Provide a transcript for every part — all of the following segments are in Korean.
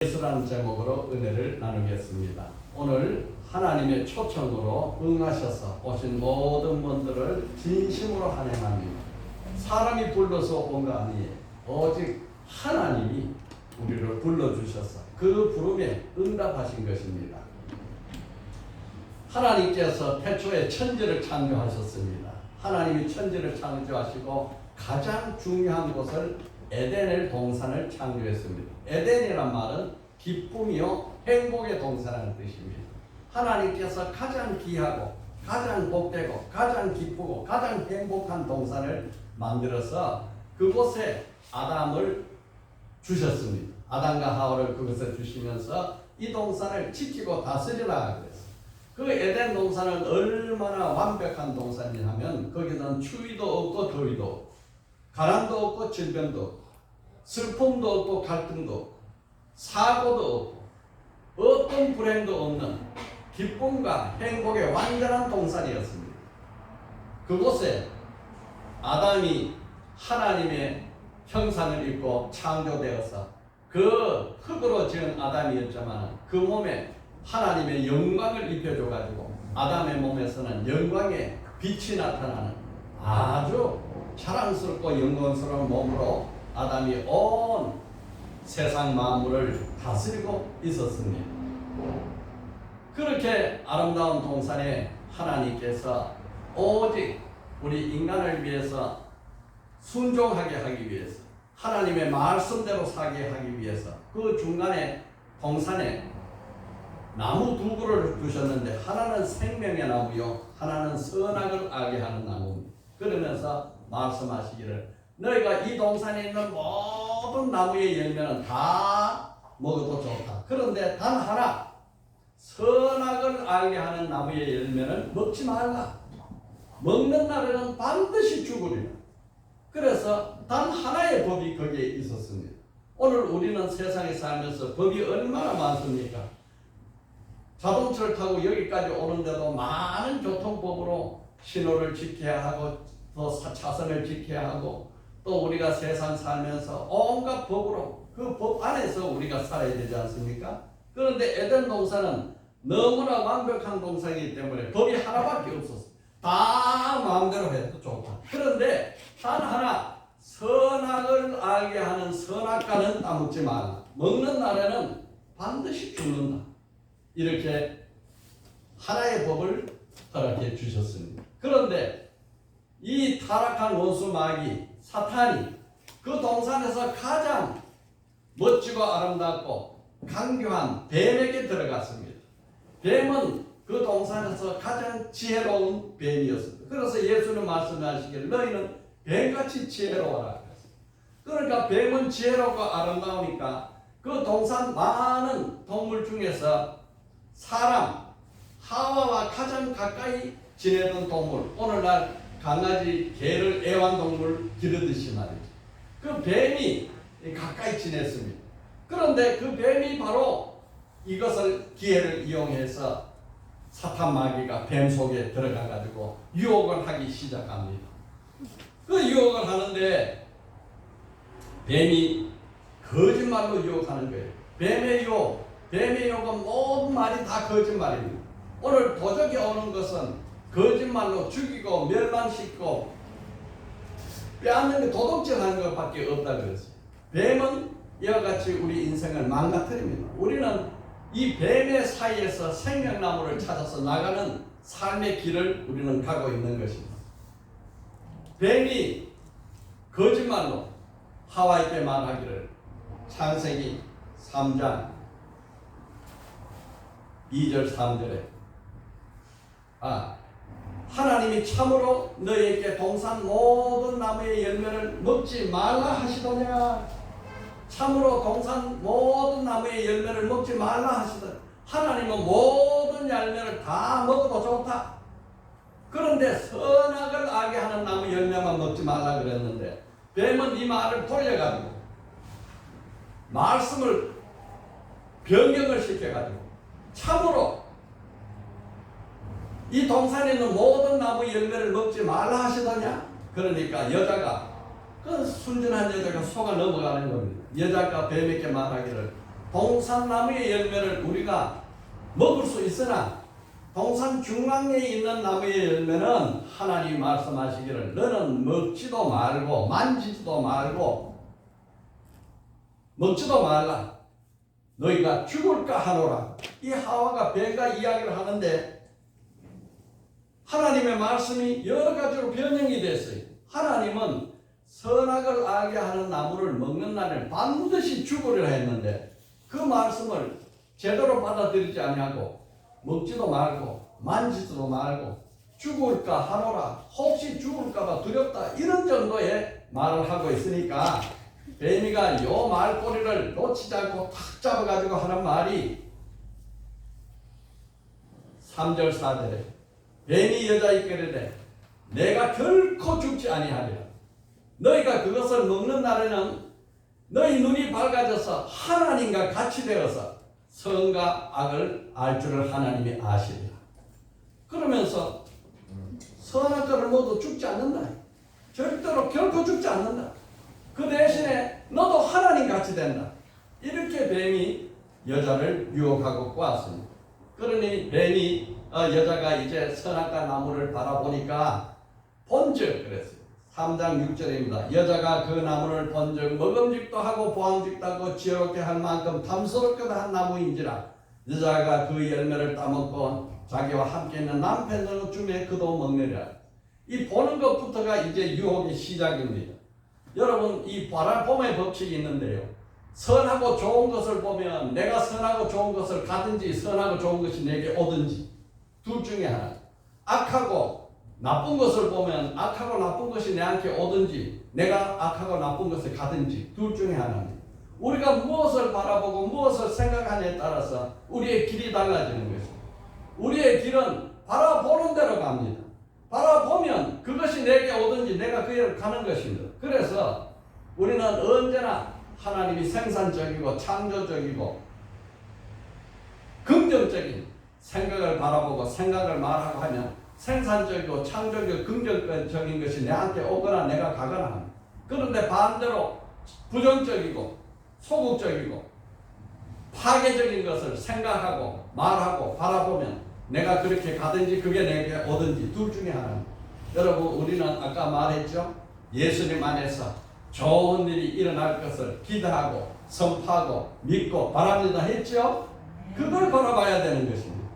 예수라는 제목으로 은혜를 나누겠습니다. 오늘 하나님의 초청으로 응하셔서 오신 모든 분들을 진심으로 환영합니다. 사람이 불러서 온 거 아니에요. 오직 하나님이 우리를 불러주셔서 그 부름에 응답하신 것입니다. 하나님께서 태초에 천지를 창조하셨습니다. 하나님이 천지를 창조하시고 가장 중요한 곳을 에덴의 동산을 창조했습니다. 에덴이란 말은 기쁨이요 행복의 동산이라는 뜻입니다. 하나님께서 가장 귀하고 가장 복되고 가장 기쁘고 가장 행복한 동산을 만들어서 그곳에 아담을 주셨습니다. 아담과 하와를 그곳에 주시면서 이 동산을 지키고 다스리라 그랬어요. 그 에덴 동산은 얼마나 완벽한 동산이냐면 거기는 추위도 없고 더위도 없고 가난도 없고 질병도 없고 슬픔도 없고 갈등도 없고 사고도 없고 어떤 불행도 없는 기쁨과 행복의 완전한 동산이었습니다. 그곳에 아담이 하나님의 형상을 입고 창조되어서 그 흙으로 지은 아담이었지만 그 몸에 하나님의 영광을 입혀줘가지고 아담의 몸에서는 영광의 빛이 나타나는 아주 자랑스럽고 영광스러운 몸으로 아담이 온 세상 만물을 다스리고 있었습니다. 그렇게 아름다운 동산에 하나님께서 오직 우리 인간을 위해서 순종하게 하기 위해서 하나님의 말씀대로 살게 하기 위해서 그 중간에 동산에 나무 두 그루를 두셨는데 하나는 생명의 나무요 하나는 선악을 알게 하는 나무입니다. 그러면서 말씀하시기를 너희가 이 동산에 있는 모든 나무의 열매는 다 먹어도 좋다. 그런데 단 하나 선악을 알게 하는 나무의 열매는 먹지 말라. 먹는 날에는 반드시 죽으리라. 그래서 단 하나의 법이 거기에 있었습니다. 오늘 우리는 세상에 살면서 법이 얼마나 많습니까? 자동차를 타고 여기까지 오는데도 많은 교통법으로 신호를 지켜야 하고 또 차선을 지켜야 하고 또 우리가 세상 살면서 온갖 법으로 그 법 안에서 우리가 살아야 되지 않습니까? 그런데 에덴 동산은 너무나 완벽한 동산이기 때문에 법이 하나밖에 없었어요. 다 마음대로 해도 좋다. 그런데 단 하나 선악을 알게 하는 선악과는 따먹지 말라. 먹는 날에는 반드시 죽는다. 이렇게 하나의 법을 허락해 주셨습니다. 그런데 이 타락한 원수 마귀 사탄이 그 동산에서 가장 멋지고 아름답고 강교한 뱀에게 들어갔습니다. 뱀은 그 동산에서 가장 지혜로운 뱀이었습니다. 그래서 예수는 말씀하시기를 너희는 뱀같이 지혜로워라. 그러니까 뱀은 지혜롭고 아름다우니까 그 동산 많은 동물 중에서 사람 하와와 가장 가까이 지내던 동물, 오늘날 강아지, 개를 애완동물 기르듯이 말이죠. 그 뱀이 가까이 지냈습니다. 그런데 그 뱀이 바로 이것을 기회를 이용해서 사탄 마귀가 뱀 속에 들어가가지고 유혹을 하기 시작합니다. 그 유혹을 하는데 뱀이 거짓말로 유혹하는 거예요. 뱀의 유혹은 모든 말이 다 거짓말입니다. 오늘 도적이 오는 것은 거짓말로 죽이고 멸망시키고 빼앗는 게 도둑질하는 것밖에 없다 그랬어요. 뱀은 이와 같이 우리 인생을 망가뜨립니다. 우리는 이 뱀의 사이에서 생명나무를 찾아서 나가는 삶의 길을 우리는 가고 있는 것입니다. 뱀이 거짓말로 하와에게 말하기를 창세기 3장 2절 3절에 하나님이 참으로 너희에게 동산 모든 나무의 열매를 먹지 말라 하시더냐. 참으로 동산 모든 나무의 열매를 먹지 말라 하시더냐. 하나님은 모든 열매를 다 먹어도 좋다. 그런데 선악을 알게 하는 나무 열매만 먹지 말라 그랬는데 뱀은 이 말을 돌려가지고 말씀을 변경을 시켜가지고 참으로 이 동산에 있는 모든 나무 열매를 먹지 말라 하시더냐. 그러니까 여자가 그 순진한 여자가 속아 넘어가는 겁니다. 여자가 뱀에게 말하기를 동산나무의 열매를 우리가 먹을 수 있으나 동산 중앙에 있는 나무의 열매는 하나님이 말씀하시기를 너는 먹지도 말고 만지지도 말고 먹지도 말라. 너희가 죽을까 하노라. 이 하와가 뱀과 이야기를 하는데 하나님의 말씀이 여러 가지로 변형이 됐어요. 하나님은 선악을 알게 하는 나무를 먹는 날에 반드시 죽으리라 했는데 그 말씀을 제대로 받아들이지 아니하고 먹지도 말고 만지지도 말고 죽을까 하노라. 혹시 죽을까봐 두렵다. 이런 정도의 말을 하고 있으니까 뱀이가 요 말꼬리를 놓치지 않고 탁 잡아가지고 하는 말이 3절 4절에 뱀이 여자에게 이르되 내가 결코 죽지 아니하리라. 너희가 그것을 먹는 날에는 너희 눈이 밝아져서 하나님과 같이 되어서 선과 악을 알 줄을 하나님이 아시리라. 그러면서 선악과를 모두 죽지 않는다. 절대로 결코 죽지 않는다. 그 대신에 너도 하나님 같이 된다. 이렇게 뱀이 여자를 유혹하고 꼬았습니다. 그러니 뱀이 여자가 이제 선악과 나무를 바라보니까 본즉 그랬어요. 3장 6절입니다. 여자가 그 나무를 본즉 먹음직도 하고 보암직도 하고 지혜롭게 할 만큼 탐스럽게도 한 나무인지라 여자가 그 열매를 따먹고 자기와 함께 있는 남편을 주매 그도 먹느니라. 이 보는 것부터가 이제 유혹의 시작입니다. 여러분 이 바라봄의 법칙이 있는데요. 선하고 좋은 것을 보면 내가 선하고 좋은 것을 가든지 선하고 좋은 것이 내게 오든지 둘 중에 하나. 악하고 나쁜 것을 보면 악하고 나쁜 것이 내한테 오든지 내가 악하고 나쁜 것을 가든지 둘 중에 하나입니다. 우리가 무엇을 바라보고 무엇을 생각하냐에 따라서 우리의 길이 달라지는 것입니다. 우리의 길은 바라보는 대로 갑니다. 바라보면 그것이 내게 오든지 내가 그 길을 가는 것입니다. 그래서 우리는 언제나 하나님이 생산적이고 창조적이고 긍정적인 생각을 바라보고 생각을 말하고 하면 생산적이고 창조적이고 긍정적인 것이 내한테 오거나 내가 가거나 합니다. 그런데 반대로 부정적이고 소극적이고 파괴적인 것을 생각하고 말하고 바라보면 내가 그렇게 가든지 그게 내게 오든지 둘 중에 하나입니다. 여러분 우리는 아까 말했죠. 예수님 안에서 좋은 일이 일어날 것을 기대하고 선포하고 믿고 바랍니다 했죠. 그걸 바라봐야 되는 것입니다.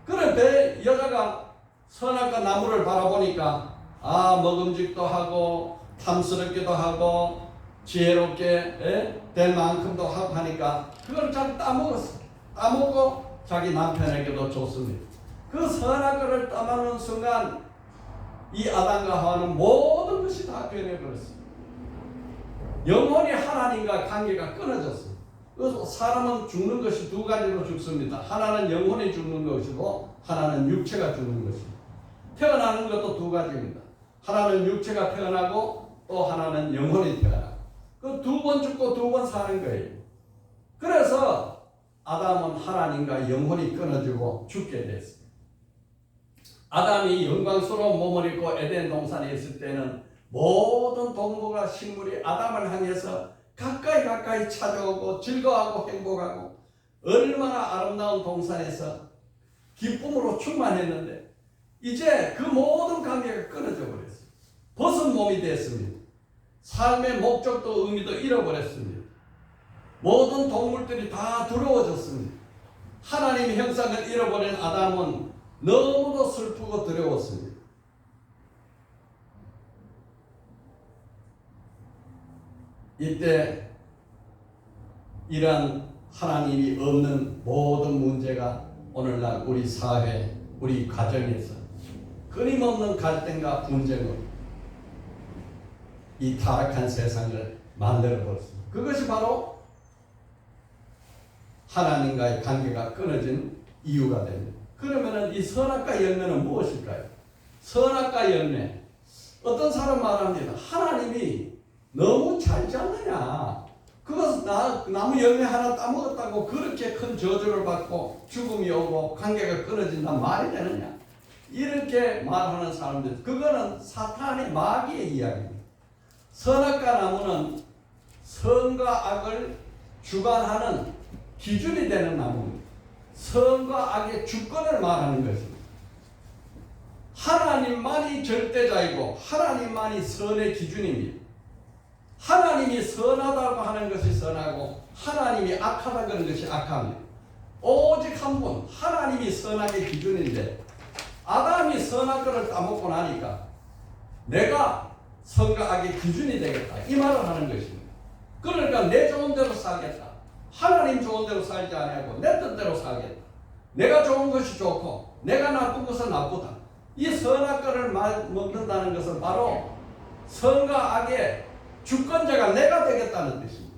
그런데 여자가 선악과 나무를 바라보니까 먹음직도 하고 탐스럽기도 하고 지혜롭게 될 만큼도 하고 하니까 그걸 잘 따먹었어. 따먹고 자기 남편에게도 줬습니다. 그 선악과를 따먹는 순간 이 아담과 하와는 모든 것이 다 변해버렸습니다. 영혼이 하나님과 관계가 끊어졌습니다. 그래서 사람은 죽는 것이 두 가지로 죽습니다. 하나는 영혼이 죽는 것이고 하나는 육체가 죽는 것입니다. 태어나는 것도 두 가지입니다. 하나는 육체가 태어나고 또 하나는 영혼이 태어나고 그 두 번 죽고 두 번 사는 거예요. 그래서 아담은 하나님과 영혼이 끊어지고 죽게 됐습니다. 아담이 영광스러운 몸을 입고 에덴 동산에 있을 때는 모든 동물과 식물이 아담을 향해서 가까이 찾아오고 즐거워하고 행복하고 얼마나 아름다운 동산에서 기쁨으로 충만했는데 이제 그 모든 관계가 끊어져 버렸어요. 벗은 몸이 됐습니다. 삶의 목적도 의미도 잃어버렸습니다. 모든 동물들이 다 두려워졌습니다. 하나님의 형상을 잃어버린 아담은 너무도 슬프고 두려웠습니다. 이때 이러한 하나님이 없는 모든 문제가 오늘날 우리 사회, 우리 가정에서 끊임없는 갈등과 분쟁으로 이 타락한 세상을 만들어버렸습니다. 그것이 바로 하나님과의 관계가 끊어진 이유가 됩니다. 그러면 이 선악과 열매는 무엇일까요? 선악과 열매. 어떤 사람 말합니다. 하나님이 너무 잘지 않느냐. 그것은 나무 열매 하나 따먹었다고 그렇게 큰 저주를 받고 죽음이 오고 관계가 끊어진단 말이 되느냐. 이렇게 말하는 사람들. 그거는 사탄의 마귀의 이야기입니다. 선악과 나무는 선과 악을 주관하는 기준이 되는 나무입니다. 선과 악의 주권을 말하는 것입니다. 하나님만이 절대자이고 하나님만이 선의 기준입니다. 하나님이 선하다고 하는 것이 선하고 하나님이 악하다고 하는 것이 악합니다. 오직 한 분 하나님이 선악의 기준인데 아담이 선악 것을 따먹고 나니까 내가 선과 악의 기준이 되겠다 이 말을 하는 것입니다. 그러니까 내 좋은 대로 살겠다. 하나님 좋은 대로 살지 아니하고 내 뜻대로 살겠다. 내가 좋은 것이 좋고 내가 나쁜 것은 나쁘다. 이 선악과를 먹는다는 것은 바로 선과 악의 주권자가 내가 되겠다는 뜻입니다.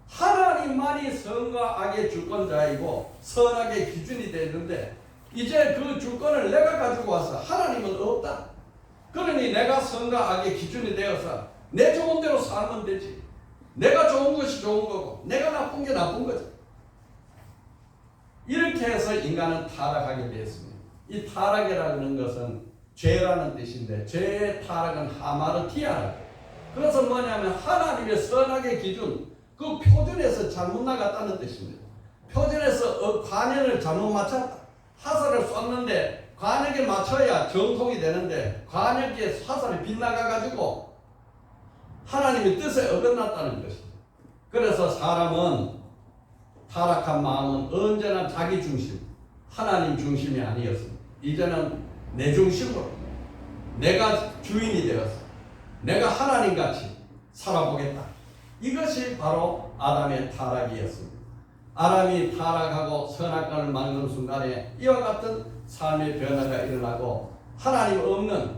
하나님만이 선과 악의 주권자이고 선악의 기준이 되는데 이제 그 주권을 내가 가지고 와서 하나님은 없다. 그러니 내가 선과 악의 기준이 되어서 내 좋은 대로 살면 되지. 내가 좋은 것이 좋은 거고 내가 나쁜 게 나쁜 거지. 이렇게 해서 인간은 타락하게 되었습니다. 이 타락이라는 것은 죄라는 뜻인데 죄의 타락은 하마르티아라. 그래서 뭐냐면 하나님의 선악의 기준 그 표준에서 잘못 나갔다는 뜻입니다. 표준에서 관역을 잘못 맞췄다. 화살을 쐈는데 관역에 맞춰야 정통이 되는데 관역에 화살이 빗나가가지고 하나님의 뜻에 어긋났다는 것입니다. 그래서 사람은 타락한 마음은 언제나 자기 중심, 하나님 중심이 아니었습니다. 이제는 내 중심으로 내가 주인이 되어서 내가 하나님같이 살아보겠다. 이것이 바로 아담의 타락이었습니다. 아담이 타락하고 선악과를 먹는 순간에 이와 같은 삶의 변화가 일어나고 하나님 없는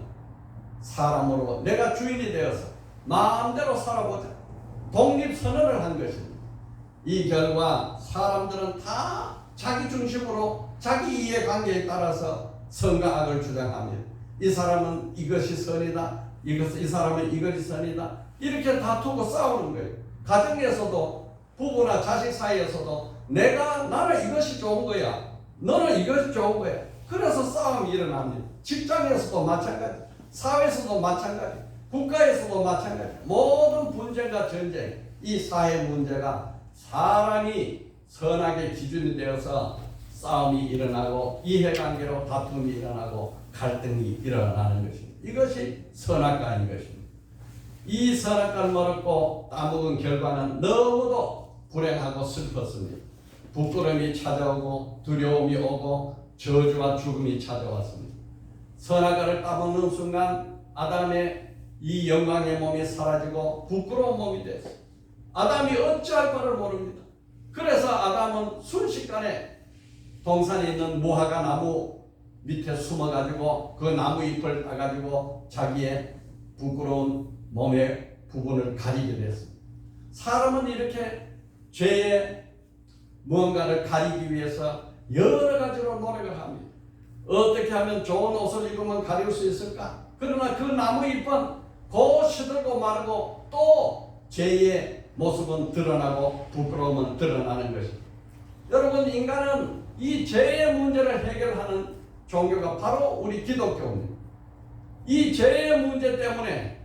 사람으로 내가 주인이 되어서 마음대로 살아보자. 독립선언을 한 것입니다. 이 결과 사람들은 다 자기 중심으로 자기 이해관계에 따라서 선과 악을 주장합니다. 이 사람은 이것이 선이다. 이 사람은 이것이 선이다. 이렇게 다투고 싸우는 거예요. 가정에서도 부부나 자식 사이에서도 나는 이것이 좋은 거야. 너는 이것이 좋은 거야. 그래서 싸움이 일어납니다. 직장에서도 마찬가지, 사회에서도 마찬가지, 국가에서도 마찬가지. 모든 분쟁과 전쟁, 이 사회 문제가 사람이 선악의 기준이 되어서 싸움이 일어나고 이해관계로 다툼이 일어나고 갈등이 일어나는 것입니다. 이것이 선악과인 것입니다. 이 선악과를 먹고 따먹은 결과는 너무도 불행하고 슬펐습니다. 부끄러움이 찾아오고 두려움이 오고 저주와 죽음이 찾아왔습니다. 선악과를 따먹는 순간 아담의 이 영광의 몸이 사라지고 부끄러운 몸이 됐어요. 아담이 어찌할 바를 모릅니다. 그래서 아담은 순식간에 동산에 있는 무화과 나무 밑에 숨어가지고 그 나무 잎을 따가지고 자기의 부끄러운 몸의 부분을 가리게 됐습니다. 사람은 이렇게 죄의 무언가를 가리기 위해서 여러 가지로 노력을 합니다. 어떻게 하면 좋은 옷을 입으면 가릴 수 있을까? 그러나 그 나무 잎은 곧 시들고 마르고 또 죄의 모습은 드러나고 부끄러움은 드러나는 것입니다. 여러분, 인간은 이 죄의 문제를 해결하는 종교가 바로 우리 기독교입니다. 이 죄의 문제 때문에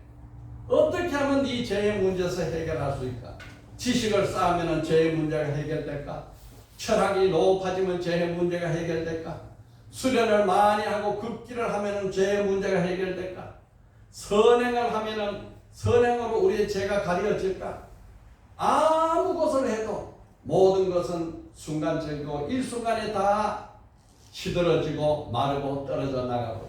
어떻게 하면 이 죄의 문제에서 해결할 수 있을까? 지식을 쌓으면 죄의 문제가 해결될까? 철학이 높아지면 죄의 문제가 해결될까? 수련을 많이 하고 급기를 하면 죄의 문제가 해결될까? 선행을 하면 선행으로 우리의 죄가 가려질까? 아무 것을 해도 모든 것은 순간적이고 일순간에 다 시들어지고 마르고 떨어져 나가고,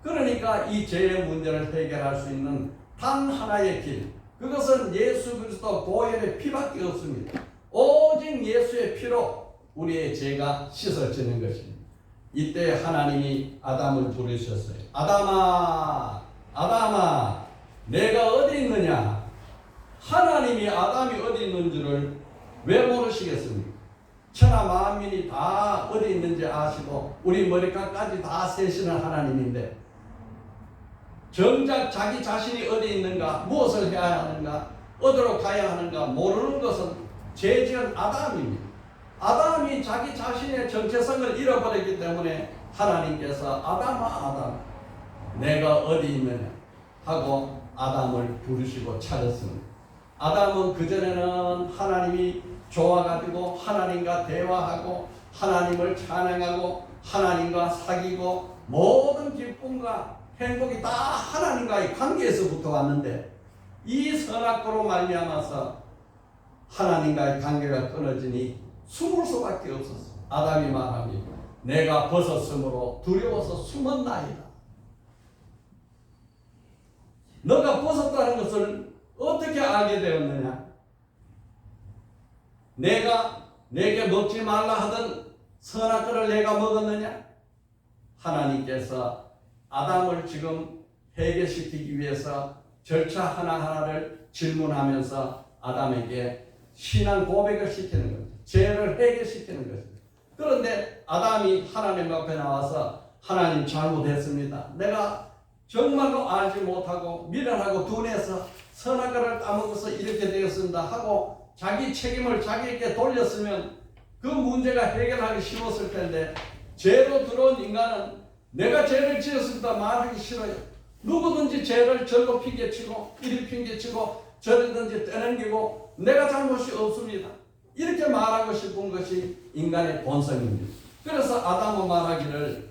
그러니까 이 죄의 문제를 해결할 수 있는 단 하나의 길, 그것은 예수 그리스도 보혈의 피밖에 없습니다. 오직 예수의 피로 우리의 죄가 씻어지는 것입니다. 이때 하나님이 아담을 부르셨어요. 아담아, 아담아, 내가 어디 있느냐? 하나님이 아담이 어디 있는지를 왜 모르시겠습니까? 천하 만민이 다 어디 있는지 아시고 우리 머리카락까지 다 세시는 하나님인데 정작 자기 자신이 어디 있는가, 무엇을 해야 하는가, 어디로 가야 하는가 모르는 것은 죄지은 아담입니다. 아담이 자기 자신의 정체성을 잃어버렸기 때문에 하나님께서 아담아, 아담, 내가 어디 있느냐 하고 아담을 부르시고 찾았습니다. 아담은 그전에는 하나님이 좋아가지고 하나님과 대화하고 하나님을 찬양하고 하나님과 사귀고 모든 기쁨과 행복이 다 하나님과의 관계에서부터 왔는데 이 선악과로 말미암아서 하나님과의 관계가 끊어지니 숨을 수밖에 없었어. 아담이 말하니 내가 벗었으므로 두려워서 숨었나이다. 너가 벗었다는 것을 어떻게 알게 되었느냐? 내가 내게 먹지 말라 하던 선악과를 내가 먹었느냐? 하나님께서 아담을 지금 해결시키기 위해서 절차 하나하나를 질문하면서 아담에게 신앙 고백을 시키는 거죠. 죄를 해결시키는 거죠. 그런데 아담이 하나님 앞에 나와서 하나님 잘못했습니다. 내가 정말로 알지 못하고 미련하고 둔해서 선악과를 따먹어서 이렇게 되었습니다 하고 자기 책임을 자기에게 돌렸으면 그 문제가 해결하기 쉬웠을 텐데 죄로 들어온 인간은 내가 죄를 지었습니다 말하기 싫어요. 누구든지 죄를 절로 핑계치고 이리 핑계치고 저리든지 떠넘기고 내가 잘못이 없습니다. 이렇게 말하고 싶은 것이 인간의 본성입니다. 그래서 아담은 말하기를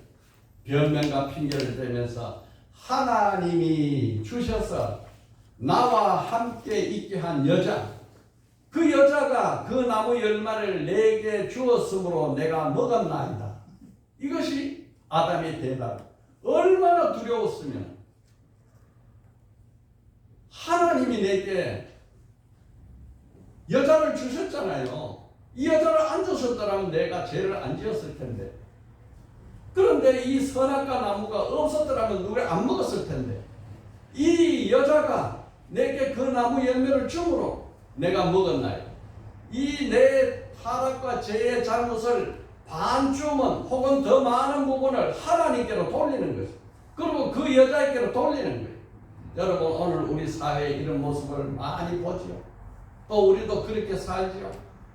변명과 핑계를 대면서 하나님이 주셔서 나와 함께 있게 한 여자, 그 여자가 그 나무 열매를 내게 주었으므로 내가 먹었나이다. 이것이 아담의 대답. 얼마나 두려웠으면 하나님이 내게 여자를 주셨잖아요. 이 여자를 안 주셨더라면 내가 죄를 안 지었을 텐데. 그런데 이 선악과 나무가 없었더라면 누가 안 먹었을 텐데. 이 여자가 내게 그 나무 열매를 주므로 내가 먹었나요? 이 내 타락과 죄의 잘못을 반쯤은 혹은 더 많은 부분을 하나님께로 돌리는 거죠. 그리고 그 여자에게로 돌리는 거예요. 여러분 오늘 우리 사회에 이런 모습을 많이 보지요. 또 우리도 그렇게 살지요.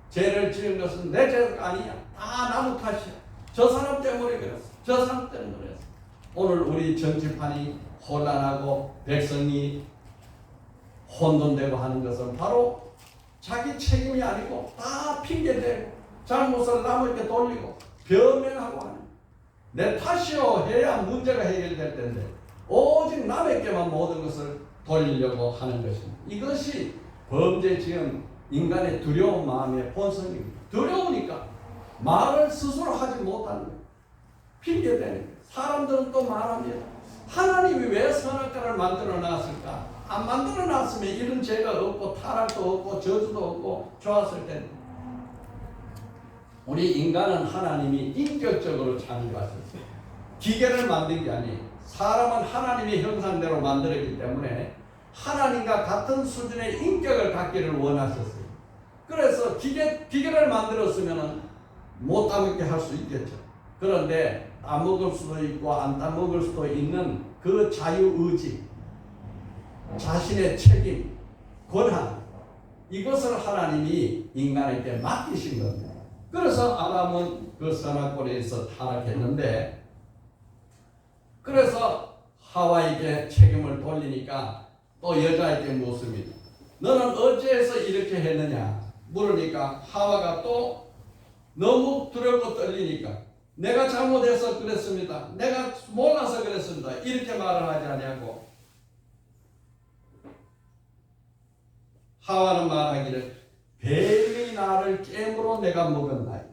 죄를 지은 것은 내 죄가 아니야. 다 나무 탓이야. 저 사람 때문에 그랬어. 저 사람 때문에 그랬어. 오늘 우리 정치판이 혼란하고 백성이 혼돈되고 하는 것은 바로 자기 책임이 아니고 다 핑계대고 잘못을 남에게 돌리고 변명하고 하는 내 탓이요 해야 문제가 해결될 텐데 오직 남에게만 모든 것을 돌리려고 하는 것입니다. 이것이 범죄 지은 인간의 두려운 마음의 본성입니다. 두려우니까 말을 스스로 하지 못하는 거예요. 핑계대는 거예요. 사람들은 또 말합니다. 하나님이 왜 선악과를 만들어 놨을까? 안 만들어 놨으면 이런 죄가 없고 타락도 없고 저주도 없고 좋았을 텐데. 우리 인간은 하나님이 인격적으로 창조하셨어요. 기계를 만든 게 아니에요. 사람은 하나님의 형상대로 만들었기 때문에 하나님과 같은 수준의 인격을 갖기를 원하셨어요. 그래서 기계를 만들었으면 못 따먹게 할 수 있겠죠. 그런데 따먹을 수도 있고 안 따먹을 수도 있는 그 자유의지, 자신의 책임, 권한, 이것을 하나님이 인간에게 맡기신 겁니다. 그래서 아담은 그 선악과에서 타락했는데, 그래서 하와에게 책임을 돌리니까 또 여자에게 묻습니다. 너는 어찌해서 이렇게 했느냐? 물으니까 하와가 또 너무 두렵고 떨리니까 내가 잘못해서 그랬습니다. 내가 몰라서 그랬습니다. 이렇게 말을 하지 아니하고 하와는 말하기를 뱀이 나를 깨물어 내가 먹었나이다.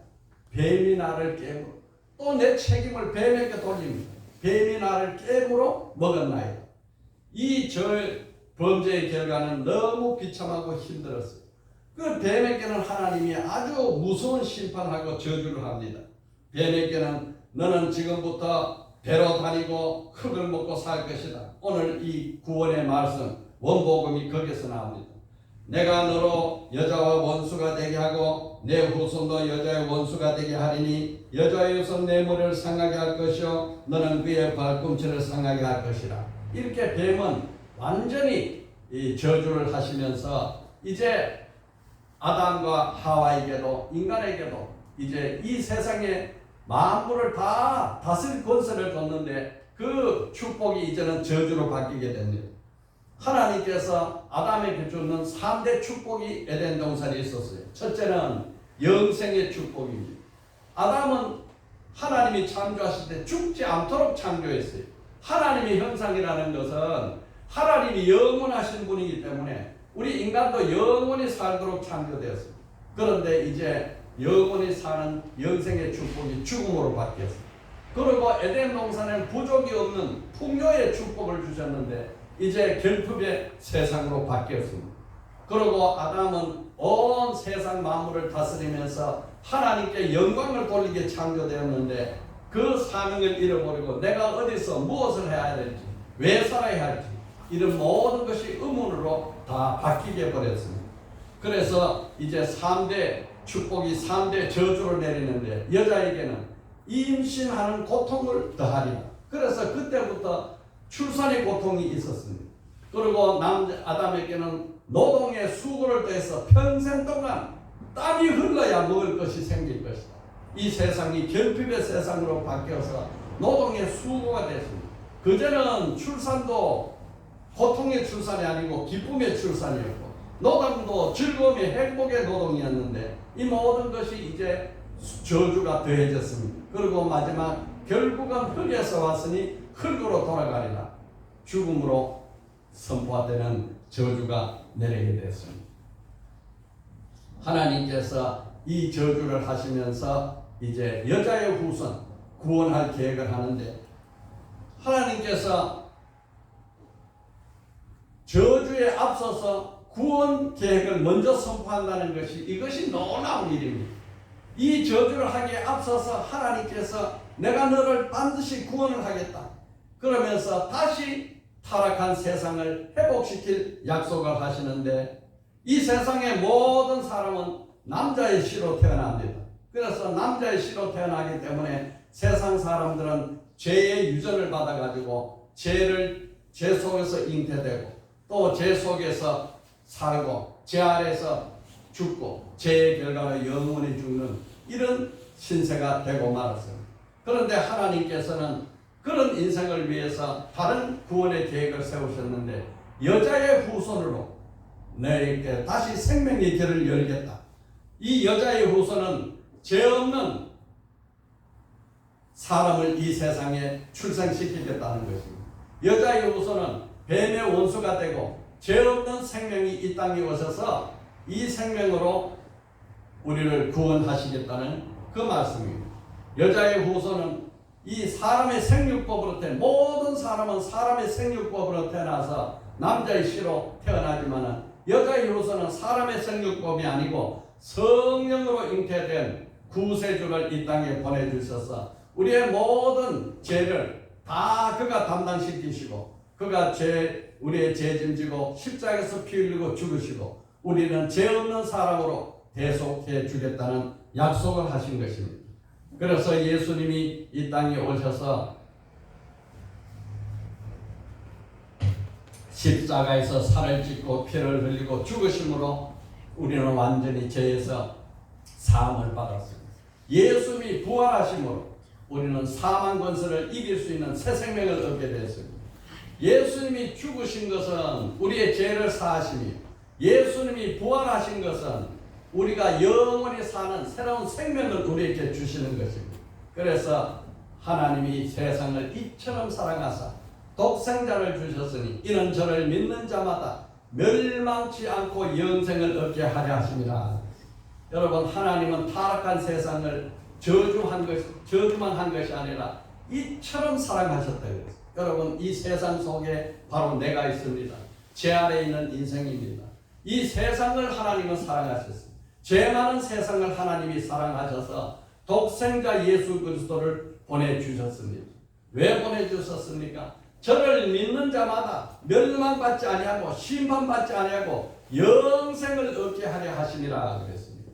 뱀이 나를 깨물어 또 내 책임을 뱀에게 돌립니다. 뱀이 나를 깨물어 먹었나이다. 이 범죄의 결과는 너무 비참하고 힘들었어요. 그 뱀에게는 하나님이 아주 무서운 심판하고 저주를 합니다. 뱀에게는 너는 지금부터 배로 다니고 흙을 먹고 살 것이다. 오늘 이 구원의 말씀 원복음이 거기서 나옵니다. 내가 너로 여자와 원수가 되게 하고 내 후손도 여자의 원수가 되게 하리니 여자의 후손 내 머리를 상하게 할 것이요 너는 그의 발꿈치를 상하게 할 것이라. 이렇게 뱀은 완전히 이 저주를 하시면서 이제 아담과 하와에게도 인간에게도 이제 이 세상의 만물을 다 다스릴 권세를 줬는데 그 축복이 이제는 저주로 바뀌게 됩니다. 하나님께서 아담에게 주는 3대 축복이 에덴 동산에 있었어요. 첫째는 영생의 축복입니다. 아담은 하나님이 창조하실 때 죽지 않도록 창조했어요. 하나님의 형상이라는 것은 하나님이 영원하신 분이기 때문에 우리 인간도 영원히 살도록 창조되었습니다. 그런데 이제 영원히 사는 영생의 축복이 죽음으로 바뀌었습니다. 그리고 에덴 동산에는 부족이 없는 풍요의 축복을 주셨는데 이제 결핍의 세상으로 바뀌었습니다. 그리고 아담은 온 세상 만물을 다스리면서 하나님께 영광을 돌리게 창조되었는데 그 사명을 잃어버리고 내가 어디서 무엇을 해야 될지, 왜 살아야 할지 이런 모든 것이 의문으로 다 바뀌게 버렸습니다. 그래서 이제 3대 축복이 3대 저주를 내리는데 여자에게는 임신하는 고통을 더하리라. 그래서 그때부터 출산의 고통이 있었습니다. 그리고 아담에게는 노동의 수고를 더해서 평생 동안 땀이 흘러야 먹을 것이 생길 것이다. 이 세상이 결핍의 세상으로 바뀌어서 노동의 수고가 됐습니다. 그전에는 출산도 고통의 출산이 아니고 기쁨의 출산이었고 노동도 즐거움의 행복의 노동이었는데 이 모든 것이 이제 저주가 더해졌습니다. 그리고 마지막 결국은 흙에서 왔으니 흙으로 돌아가리라. 죽음으로 선포되는 저주가 내리게 됐습니다. 하나님께서 이 저주를 하시면서 이제 여자의 후손 구원할 계획을 하는데 하나님께서 저주에 앞서서 구원 계획을 먼저 선포한다는 것이 이것이 놀라운 일입니다. 이 저주를 하기에 앞서서 하나님께서 내가 너를 반드시 구원을 하겠다. 그러면서 다시 타락한 세상을 회복시킬 약속을 하시는데 이 세상의 모든 사람은 남자의 씨로 태어납니다. 그래서 남자의 씨로 태어나기 때문에 세상 사람들은 죄의 유전을 받아가지고 죄 속에서 잉태되고 또 죄 속에서 살고 죄 아래서 죽고 죄의 결과로 영원히 죽는 이런 신세가 되고 말았습니다. 그런데 하나님께서는 그런 인생을 위해서 다른 구원의 계획을 세우셨는데 여자의 후손으로 너에게 다시 생명의 길을 열겠다. 이 여자의 후손은 죄 없는 사람을 이 세상에 출생시키겠다는 것입니다. 여자의 후손은 뱀의 원수가 되고 죄 없는 생명이 이 땅에 오셔서 이 생명으로 우리를 구원하시겠다는 그 말씀입니다. 여자의 후손은 이 사람의 생육법으로 모든 사람은 사람의 생육법으로 태어나서 남자의 씨로 태어나지만 여자의 후손은 사람의 생육법이 아니고 성령으로 잉태된 구세주를 이 땅에 보내주셔서 우리의 모든 죄를 다 그가 담당시키시고 그가 우리의 죄짐지고 십자가에서 피 흘리고 죽으시고 우리는 죄 없는 사람으로 대속해 주겠다는 약속을 하신 것입니다. 그래서 예수님이 이 땅에 오셔서 십자가에서 살을 찢고 피를 흘리고 죽으심으로 우리는 완전히 죄에서 사함을 받았습니다. 예수님이 부활하심으로 우리는 사망 권세를 이길 수 있는 새 생명을 얻게 됐습니다. 예수님이 죽으신 것은 우리의 죄를 사하심이, 예수님이 부활하신 것은 우리가 영원히 사는 새로운 생명을 우리에게 주시는 것입니다. 그래서 하나님이 세상을 이처럼 사랑하사 독생자를 주셨으니 이는 저를 믿는 자마다 멸망치 않고 영생을 얻게 하려 하심이라. 여러분, 하나님은 타락한 세상을 저주만 한 것이 아니라 이처럼 사랑하셨다 그랬어요. 여러분, 이 세상 속에 바로 내가 있습니다. 제 아래에 있는 인생입니다. 이 세상을 하나님은 사랑하셨습니다. 죄 많은 세상을 하나님이 사랑하셔서 독생자 예수 그리스도를 보내주셨습니다. 왜 보내주셨습니까? 저를 믿는 자마다 멸망받지 아니하고 심판받지 아니하고 영생을 얻게 하려 하시니라 그랬습니다.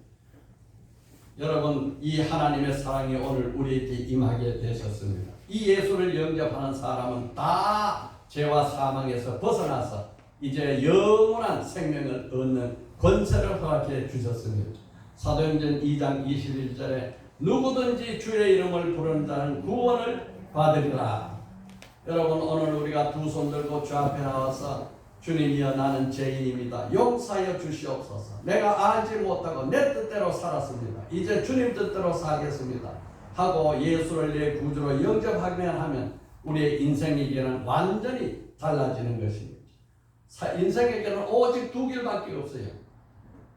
여러분, 이 하나님의 사랑이 오늘 우리에게 임하게 되셨습니다. 이 예수를 영접하는 사람은 다 죄와 사망에서 벗어나서 이제 영원한 생명을 얻는 권세를 허락해 주셨습니다. 사도행전 2장 21절에 누구든지 주의 이름을 부르는 자는 구원을 받으리라. 여러분, 오늘 우리가 두 손 들고 주 앞에 나와서 주님이여 나는 죄인입니다. 용서하여 주시옵소서. 내가 알지 못하고 내 뜻대로 살았습니다. 이제 주님 뜻대로 살겠습니다. 하고 예수를 내 구주로 영접하기만 하면 우리의 인생에게는 완전히 달라지는 것입니다. 인생에게는 오직 두 길밖에 없어요.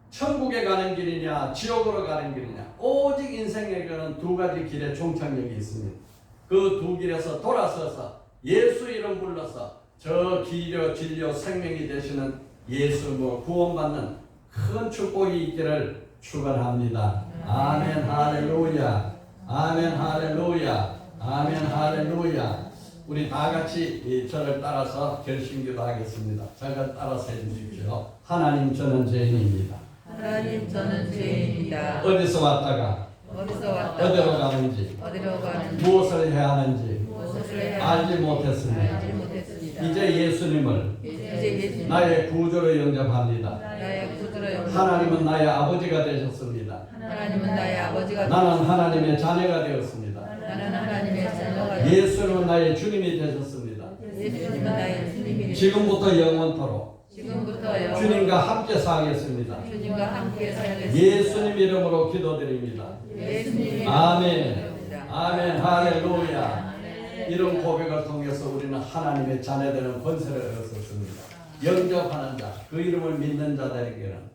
천국에 가는 길이냐 지옥으로 가는 길이냐. 오직 인생에게는 두 가지 길의 종착역이 있습니다. 그 두 길에서 돌아서서 예수 이름 불러서 저 길이요 진리요 생명이 되시는 예수로 구원받는 큰 축복이 있기를 축원합니다. 아멘 할렐루야. 아멘 할렐루야. 아멘 할렐루야. 우리 다 같이 저를 따라서 결심기도 하겠습니다. 저를 따라서 해주십시오. 하나님 저는 죄인입니다. 하나님 저는 죄인입니다. 어디서 왔다가 어디로 가는지 무엇을 해야 하는지 알지 못했습니다. 이제 예수님을 나의 구주로 영접합니다. 하나님은 나의 아버지가 되셨습니다. 나는 하나님의 자녀가 되었습니다. 예수님은 나의 주님이 되셨습니다. 지금부터 영원토록 주님과 함께 살겠습니다. 예수님 이름으로 기도드립니다. 아멘. 아멘 할렐루야. 이런 고백을 통해서 우리는 하나님의 자녀되는 권세를 얻었습니다. 영접하는 자, 그 이름을 믿는 자들에게는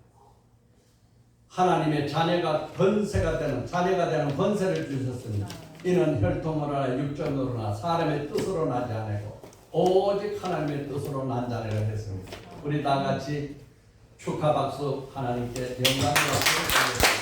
하나님의 자녀가 권세가 되는 자녀가 되는 권세를 주셨습니다. 이는 혈통으로나 육정으로나 사람의 뜻으로 나지 않고 오직 하나님의 뜻으로 난 자녀를 했습니다. 우리 다 같이 축하 박수 하나님께 영광을 드리겠습니다.